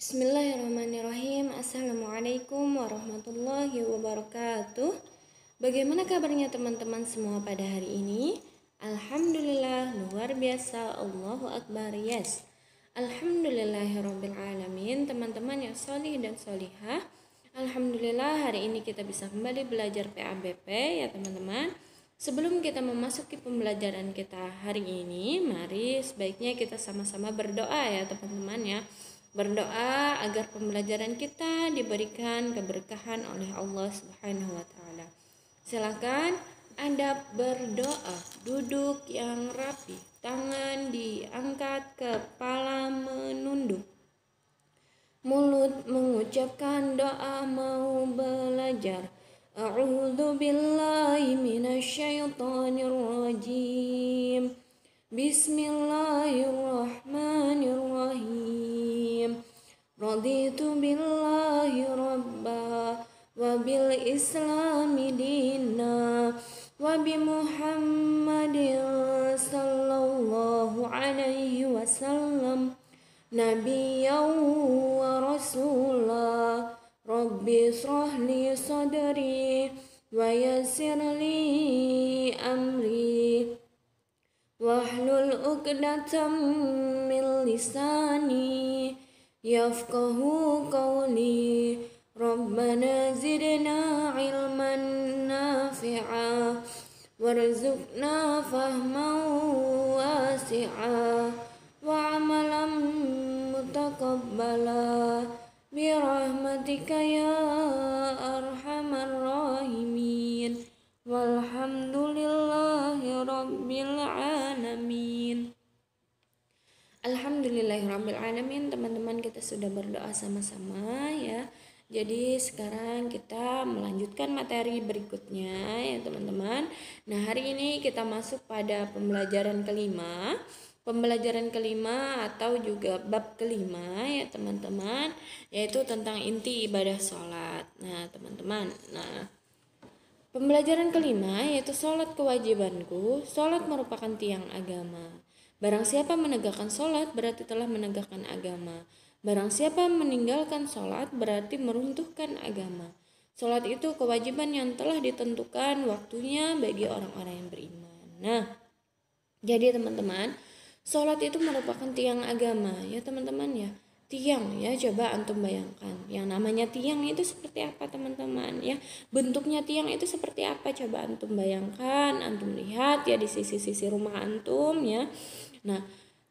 Bismillahirrahmanirrahim. Assalamualaikum warahmatullahi wabarakatuh. Bagaimana kabarnya teman-teman semua pada hari ini? Alhamdulillah, luar biasa. Allahu Akbar. Yes. Alhamdulillahirrabbilalamin. Teman-teman yang solih dan solihah, alhamdulillah hari ini kita bisa kembali belajar PABP ya teman-teman. Sebelum kita memasuki pembelajaran kita hari ini, mari sebaiknya kita sama-sama berdoa ya teman-teman ya. Berdoa agar pembelajaran kita diberikan keberkahan oleh Allah Subhanahu wa taala. Silakan Anda berdoa, duduk yang rapi, tangan diangkat, kepala menunduk. Mulut mengucapkan doa mau belajar. A'udzu billahi minasyaitonir rajim. Bismillahirrahmanirrahim. Raditu billahi rabba wa bil islami dina wa bi Muhammadin sallallahu alaihi wasallam nabiyyan wa rasulah. Rabbi shrah li sadri wa yassir li amri wahlul 'uqdatam min lisani yafqahu qawli. Rabbana zidna ilman nafi'a warzuqna fahman wasi'a wa amalan mutaqabbala birahmatika ya arhamar rahimin. Walhamdulillahi rabbil alamin. Alhamdulillahirabbil alamin. Teman-teman, kita sudah berdoa sama-sama ya. Jadi sekarang kita melanjutkan materi berikutnya ya teman-teman. Nah, hari ini kita masuk pada pembelajaran kelima. Pembelajaran kelima atau juga bab kelima ya teman-teman, yaitu tentang inti ibadah sholat. Nah teman-teman, pembelajaran kelima yaitu sholat kewajibanku. Sholat merupakan tiang agama. Barang siapa menegakkan sholat berarti telah menegakkan agama. Barang siapa meninggalkan sholat berarti meruntuhkan agama. Sholat itu kewajiban yang telah ditentukan waktunya bagi orang-orang yang beriman. Nah, jadi teman-teman, sholat itu merupakan tiang agama ya teman-teman ya. Tiang ya, coba antum bayangkan. Yang namanya tiang itu seperti apa teman-teman ya. Bentuknya tiang itu seperti apa, coba antum bayangkan, antum lihat ya di sisi-sisi rumah antum ya. Nah,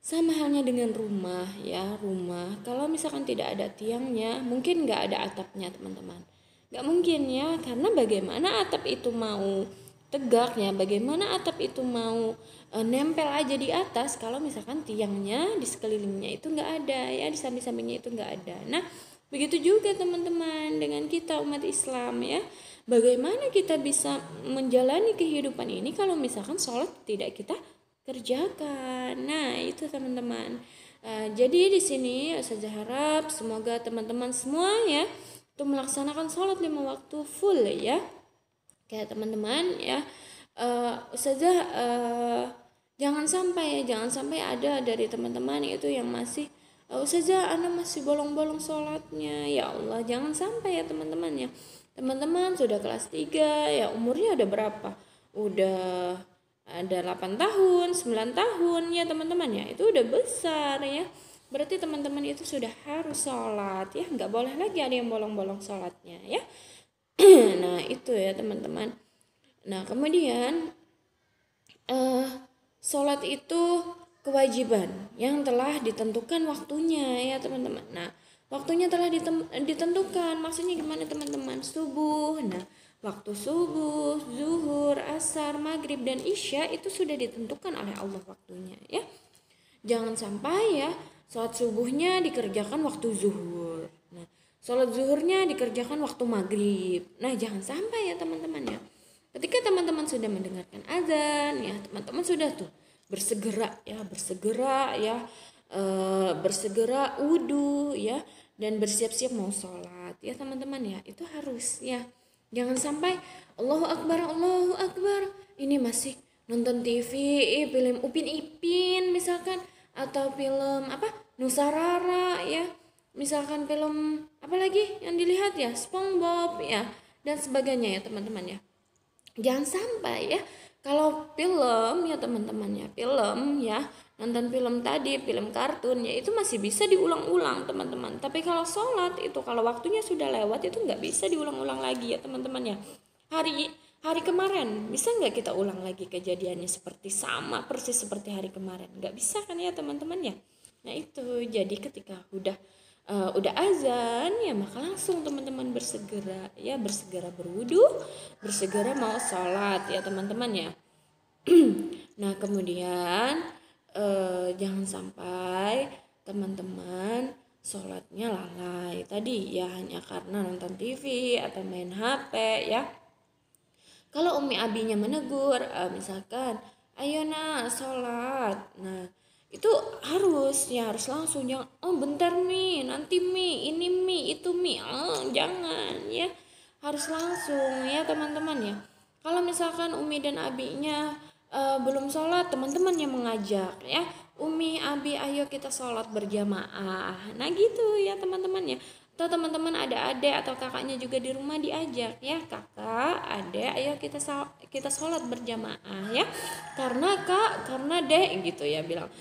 sama halnya dengan rumah ya. Rumah kalau misalkan tidak ada tiangnya, mungkin gak ada atapnya teman-teman. Gak mungkin ya, karena bagaimana atap itu mau tegak ya, bagaimana atap itu mau nempel aja di atas kalau misalkan tiangnya di sekelilingnya itu nggak ada ya, di samping-sampingnya itu nggak ada. Nah, begitu juga teman-teman dengan kita umat Islam ya. Bagaimana kita bisa menjalani kehidupan ini kalau misalkan sholat tidak kita kerjakan? Nah, itu teman-teman. Jadi di sini saya harap semoga teman-teman semua ya itu melaksanakan sholat 5 waktu full ya. Kayak teman-teman ya, jangan sampai ada dari teman-teman itu yang masih Ustazah Anda masih bolong-bolong sholatnya. Ya Allah, jangan sampai ya teman-teman ya. Teman-teman sudah kelas 3 ya, umurnya udah berapa? Udah ada 8 tahun, 9 tahun ya teman-teman ya. Itu udah besar ya. Berarti teman-teman itu sudah harus sholat ya, nggak boleh lagi ada yang bolong-bolong sholatnya ya. Nah itu ya teman-teman. Nah kemudian sholat itu kewajiban yang telah ditentukan waktunya ya teman-teman. Nah waktunya telah ditentukan, maksudnya gimana teman-teman? Subuh. Nah waktu subuh, zuhur, asar, maghrib dan isya itu sudah ditentukan oleh Allah waktunya ya. Jangan sampai ya sholat subuhnya dikerjakan waktu zuhur. Nah sholat zuhurnya dikerjakan waktu maghrib. Nah jangan sampai ya teman-teman ya. Ketika teman-teman sudah mendengarkan azan ya, teman-teman sudah tuh bersegera wudu ya, dan bersiap-siap mau sholat ya teman-teman ya. Itu harus ya. Jangan sampai Allahu Akbar, ini masih nonton TV, film Upin Ipin misalkan, atau film Nusa Rara ya, misalkan film apa lagi yang dilihat ya, SpongeBob ya dan sebagainya ya teman-teman ya. Jangan sampai ya, kalau film ya teman-teman ya, film ya, nonton film tadi, film kartun ya itu masih bisa diulang-ulang teman-teman. Tapi kalau sholat itu kalau waktunya sudah lewat itu nggak bisa diulang-ulang lagi ya teman-teman ya. Hari kemarin bisa nggak kita ulang lagi kejadiannya seperti sama persis seperti hari kemarin? Nggak bisa kan ya teman-teman ya. Nah itu jadi ketika udah azan ya maka langsung teman-teman bersegera berwudu, bersegera mau sholat ya teman-teman ya. Nah kemudian jangan sampai teman-teman sholatnya lalai tadi ya hanya karena nonton TV atau main HP ya. Kalau umi abinya menegur misalkan ayo nak sholat, nah itu harus langsung, jangan oh bentar mi, nanti mi, ini mi, itu mi, jangan ya, harus langsung ya teman-teman ya. Kalau misalkan umi dan abinya belum sholat, teman-teman yang mengajak ya, umi abi ayo kita sholat berjamaah, nah gitu ya teman-teman ya. Atau teman-teman ada adik atau kakaknya juga di rumah diajak ya, kakak, adik, ayo kita sholat berjamaah ya, karena dek gitu ya bilang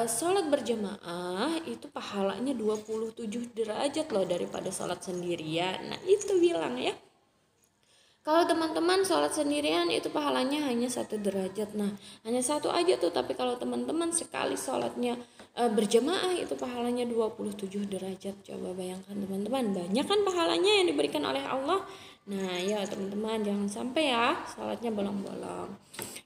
sholat berjamaah itu pahalanya 27 derajat loh daripada sholat sendirian. Nah itu bilang ya, kalau teman-teman sholat sendirian itu pahalanya hanya 1 derajat. Nah hanya satu aja tuh, tapi kalau teman-teman sekali sholatnya berjamaah itu pahalanya 27 derajat. Coba bayangkan teman-teman, banyak kan pahalanya yang diberikan oleh Allah. Nah ya teman-teman, jangan sampai ya sholatnya bolong-bolong.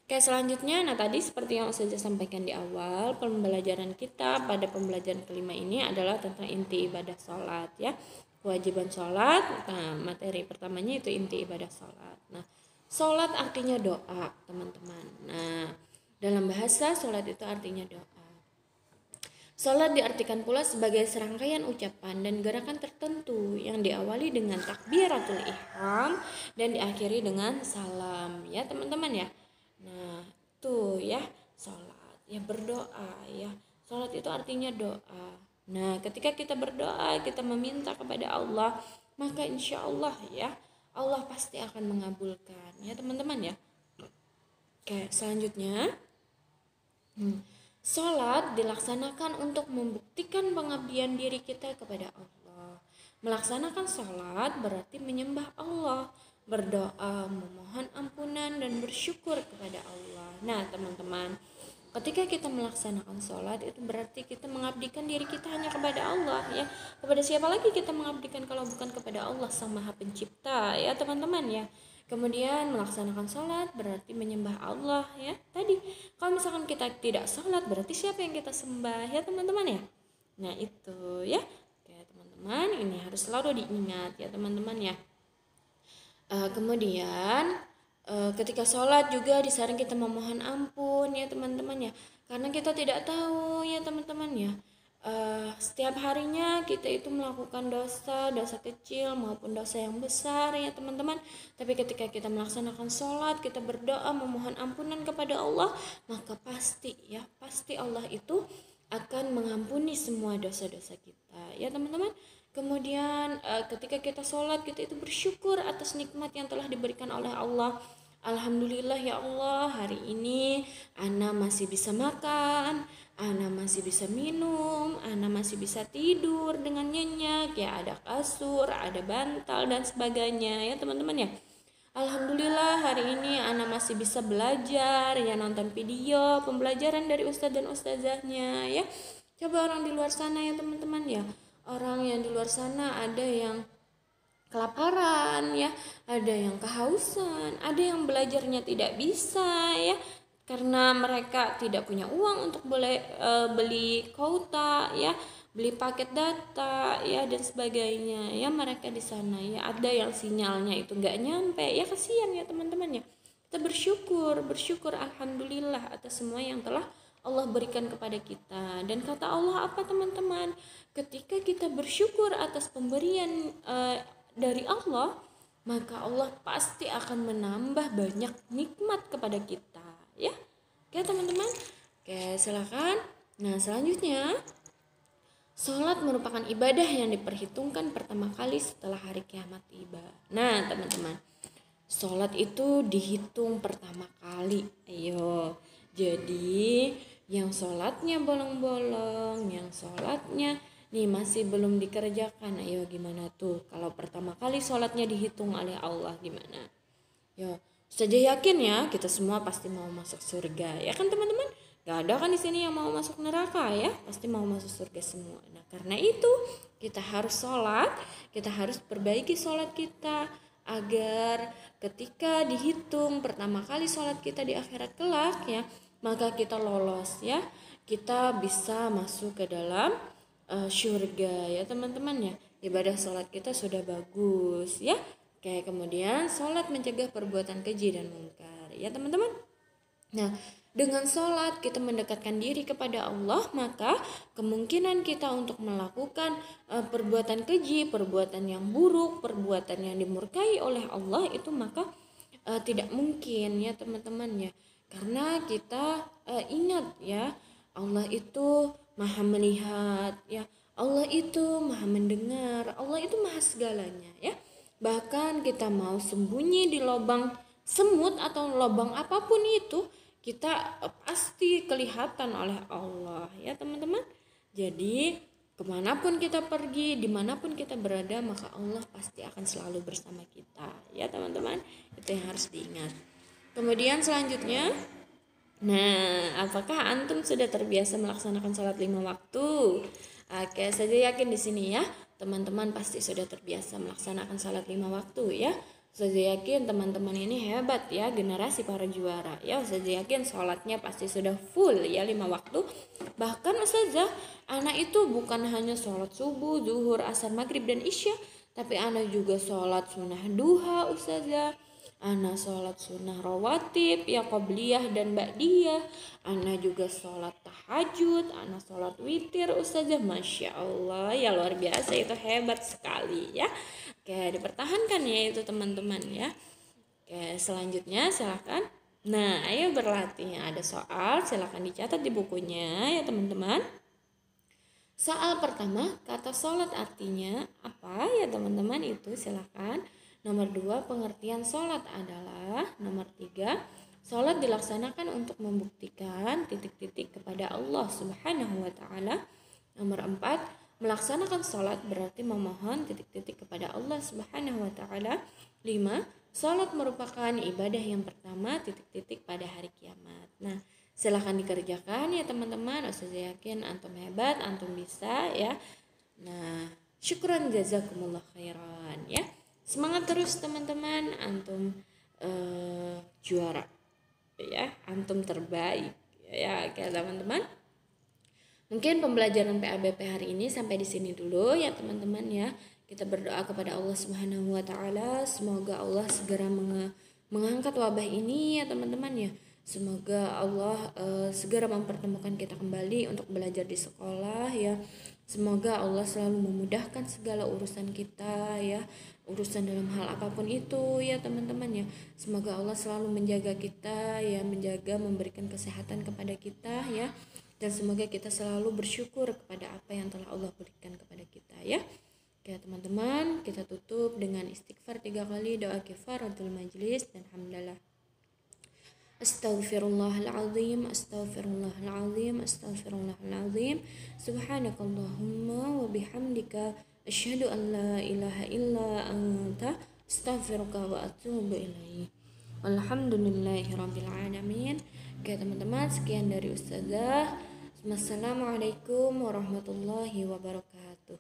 Oke selanjutnya, nah tadi seperti yang saya sampaikan di awal, pembelajaran kita pada pembelajaran kelima ini adalah tentang inti ibadah sholat ya, kewajiban sholat. Nah materi pertamanya itu inti ibadah sholat. Nah sholat artinya doa teman-teman. Nah dalam bahasa sholat itu artinya doa. Sholat diartikan pula sebagai serangkaian ucapan dan gerakan tertentu yang diawali dengan takbiratul ihram dan diakhiri dengan salam ya teman-teman ya. Nah tuh ya, sholat ya berdoa ya, sholat itu artinya doa. Nah ketika kita berdoa, kita meminta kepada Allah, maka insya Allah ya Allah pasti akan mengabulkan ya teman-teman ya. Oke selanjutnya, sholat dilaksanakan untuk membuktikan pengabdian diri kita kepada Allah. Melaksanakan sholat berarti menyembah Allah, berdoa, memohon ampunan, dan bersyukur kepada Allah. Nah teman-teman, ketika kita melaksanakan sholat itu berarti kita mengabdikan diri kita hanya kepada Allah ya. Kepada siapa lagi kita mengabdikan kalau bukan kepada Allah Sang Maha Pencipta ya teman-teman ya. Kemudian melaksanakan sholat berarti menyembah Allah ya. Tadi kalau misalkan kita tidak sholat berarti siapa yang kita sembah ya teman-teman ya. Nah itu ya. Oke teman-teman, ini harus selalu diingat ya teman-teman ya. Kemudian ketika sholat juga disarankan kita memohon ampun ya teman-teman ya, karena kita tidak tahu ya teman-teman ya, setiap harinya kita itu melakukan dosa kecil maupun dosa yang besar ya teman-teman. Tapi ketika kita melaksanakan sholat, kita berdoa memohon ampunan kepada Allah, maka pasti Allah itu akan mengampuni semua dosa-dosa kita ya teman-teman. Kemudian ketika kita sholat, kita itu bersyukur atas nikmat yang telah diberikan oleh Allah. Alhamdulillah ya Allah, hari ini Ana masih bisa makan, Ana masih bisa minum, Ana masih bisa tidur dengan nyenyak ya, ada kasur, ada bantal dan sebagainya ya teman-teman ya. Alhamdulillah hari ini Ana masih bisa belajar ya, nonton video pembelajaran dari ustadz dan ustazahnya ya. Coba orang di luar sana ya teman-teman ya, orang yang di luar sana ada yang kelaparan ya, ada yang kehausan, ada yang belajarnya tidak bisa ya, karena mereka tidak punya uang untuk beli kuota ya, beli paket data ya dan sebagainya ya. Mereka di sana ya ada yang sinyalnya itu nggak nyampe ya, kasihan ya teman-teman ya. Kita bersyukur alhamdulillah atas semua yang telah Allah berikan kepada kita. Dan kata Allah apa teman-teman, ketika kita bersyukur atas pemberian dari Allah, maka Allah pasti akan menambah banyak nikmat kepada kita ya. Oke teman-teman, oke silakan. Nah selanjutnya, Sholat merupakan ibadah yang diperhitungkan pertama kali setelah hari kiamat tiba. Nah, teman-teman, sholat itu dihitung pertama kali. Ayo, jadi yang sholatnya bolong-bolong, yang sholatnya nih masih belum dikerjakan. Ayo gimana tuh? Kalau pertama kali sholatnya dihitung oleh Allah gimana? Yo, saja yakin ya kita semua pasti mau masuk surga, ya kan teman-teman? Gak ada kan di sini yang mau masuk neraka ya, pasti mau masuk surga semua. Nah karena itu kita harus sholat, kita harus perbaiki sholat kita agar ketika dihitung pertama kali sholat kita di akhirat kelak ya, maka kita lolos ya, kita bisa masuk ke dalam surga ya teman-teman ya. Ibadah sholat kita sudah bagus ya. Kayak kemudian sholat mencegah perbuatan keji dan mungkar ya teman-teman. Nah dengan sholat kita mendekatkan diri kepada Allah, maka kemungkinan kita untuk melakukan perbuatan keji, perbuatan yang buruk, perbuatan yang dimurkai oleh Allah itu maka tidak mungkin ya teman-teman ya. Karena kita ingat ya, Allah itu maha melihat ya, Allah itu maha mendengar, Allah itu maha segalanya ya. Bahkan kita mau sembunyi di lubang semut atau lubang apapun itu, kita pasti kelihatan oleh Allah ya teman-teman. Jadi kemanapun kita pergi, dimanapun kita berada, maka Allah pasti akan selalu bersama kita ya teman-teman. Itu yang harus diingat. Kemudian selanjutnya, nah apakah antum sudah terbiasa melaksanakan sholat 5 waktu? Oke, saya yakin di sini ya teman-teman pasti sudah terbiasa melaksanakan sholat 5 waktu ya. Saya yakin teman-teman ini hebat ya, generasi para juara ya. Saya yakin sholatnya pasti sudah full ya 5 waktu. Bahkan Ustazah, anak itu bukan hanya sholat subuh, zuhur, asar, maghrib, dan isya, tapi anak juga sholat sunnah duha Ustazah. Anak sholat sunnah rawatib ya, qobliyah dan ba'diyah. Anak juga sholat tahajud, anak sholat witir Ustazah. Masya Allah ya, luar biasa, itu hebat sekali ya. Oke, dipertahankan ya itu teman-teman ya. Oke, selanjutnya silahkan. Nah ayo berlatih, ada soal silahkan dicatat di bukunya ya teman-teman. Soal pertama, kata sholat artinya apa ya teman-teman, itu silahkan. Nomor 2, pengertian sholat adalah. Nomor 3, sholat dilaksanakan untuk membuktikan titik-titik kepada Allah Subhanahu wa Ta'ala. Nomor 4, melaksanakan sholat berarti memohon titik-titik kepada Allah Subhanahu wa Ta'ala. 5, sholat merupakan ibadah yang pertama titik-titik pada hari kiamat. Nah, silahkan dikerjakan ya teman-teman. Saya yakin antum hebat, antum bisa ya. Nah, syukran jazakumullah khairan ya. Semangat terus teman-teman, antum juara ya, antum terbaik ya. Oke teman-teman, mungkin pembelajaran PABP hari ini sampai di sini dulu ya teman-teman ya. Kita berdoa kepada Allah Subhanahu wa Ta'ala, semoga Allah segera mengangkat wabah ini ya teman-teman ya. Semoga Allah segera mempertemukan kita kembali untuk belajar di sekolah ya. Semoga Allah selalu memudahkan segala urusan kita ya, urusan dalam hal apapun itu ya teman-teman ya. Semoga Allah selalu menjaga kita ya, menjaga, memberikan kesehatan kepada kita ya. Dan semoga kita selalu bersyukur kepada apa yang telah Allah berikan kepada kita ya. Oke teman-teman, kita tutup dengan istighfar 3 kali, doa kifaratul majlis dan hamdalah. Astaghfirullahaladzim, astaghfirullahaladzim, astaghfirullahaladzim. Subhanakallahumma wa bihamdika, asyhadu an la ilaha illa anta, astaghfiruka wa atubu ilaih. Walhamdulillahirabbil alamin. Oke teman-teman, sekian dari Ustazah. Wassalamualaikum warahmatullahi wabarakatuh.